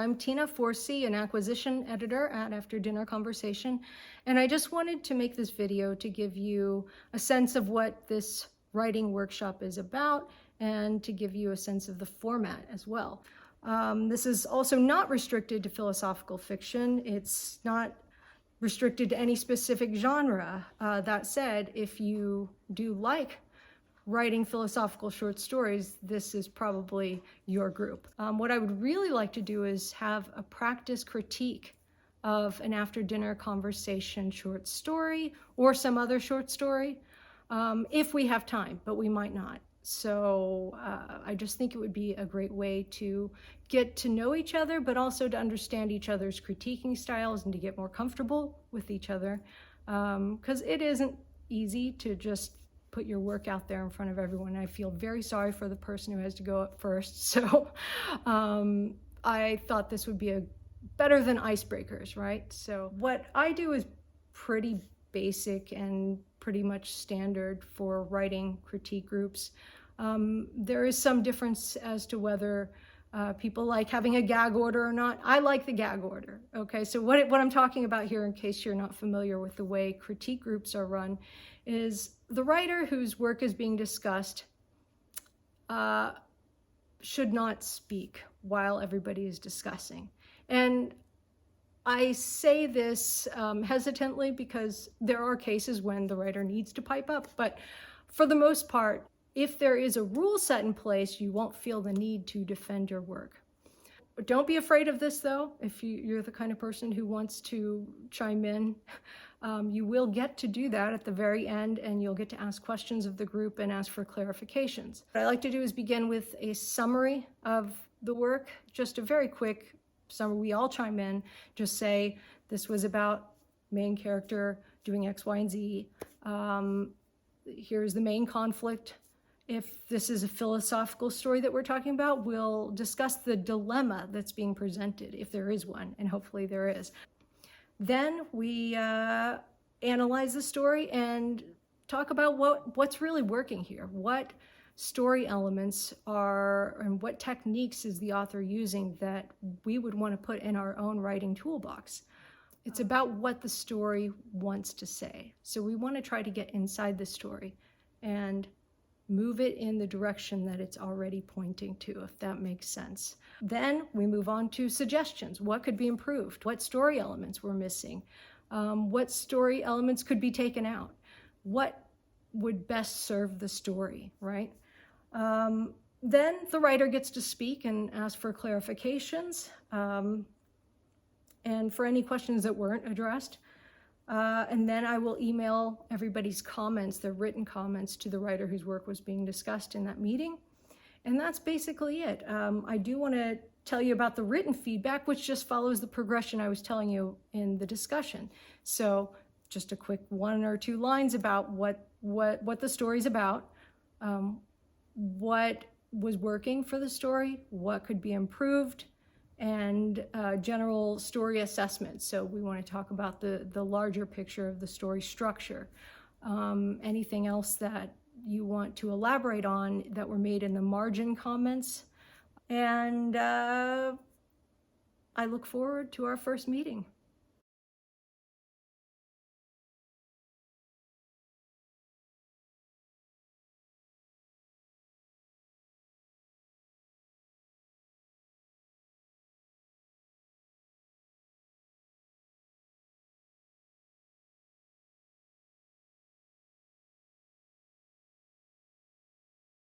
I'm Tina Forsey, an acquisition editor at After Dinner Conversation, and I just wanted to make this video to give you a sense of what this writing workshop is about and to give you a sense of the format as well. This is also not restricted to philosophical fiction. It's not restricted to any specific genre. That said, if you do like writing philosophical short stories, this is probably your group. What I would really like to do is have a practice critique of an After Dinner Conversation short story or some other short story, if we have time, but we might not. So I just think it would be a great way to get to know each other, but also to understand each other's critiquing styles and to get more comfortable with each other. Because it isn't easy to just put your work out there in front of everyone. I feel very sorry for the person who has to go up first. So I thought this would be better than icebreakers, right? So what I do is pretty basic and pretty much standard for writing critique groups. There is some difference as to whether people like having a gag order or not. I like the gag order, okay? So what I'm talking about here, in case you're not familiar with the way critique groups are run, is the writer whose work is being discussed should not speak while everybody is discussing. And I say this hesitantly because there are cases when the writer needs to pipe up, but for the most part, if there is a rule set in place, you won't feel the need to defend your work. Don't be afraid of this, though. If you're the kind of person who wants to chime in, you will get to do that at the very end, and you'll get to ask questions of the group and ask for clarifications. What I like to do is begin with a summary of the work, just a very quick summary. We all chime in, just say, this was about main character doing X, Y, and Z. Here's the main conflict. If this is a philosophical story that we're talking about, we'll discuss the dilemma that's being presented, if there is one, and hopefully there is. Then we analyze the story and talk about what's really working here. What story elements are, and what techniques is the author using that we would want to put in our own writing toolbox. It's about what the story wants to say. So we want to try to get inside the story and move it in the direction that it's already pointing to, if that makes sense. Then we move on to suggestions. What could be improved? What story elements were missing? What story elements could be taken out? What would best serve the story, right? Then the writer gets to speak and ask for clarifications and for any questions that weren't addressed. And then I will email everybody's comments, their written comments, to the writer whose work was being discussed in that meeting. And that's basically it. I do want to tell you about the written feedback, which just follows the progression I was telling you in the discussion. So just a quick 1 or 2 lines about what the story's about, what was working for the story, what could be improved, and general story assessment. So we want to talk about the larger picture of the story structure. Anything else that you want to elaborate on that were made in the margin comments. And I look forward to our first meeting.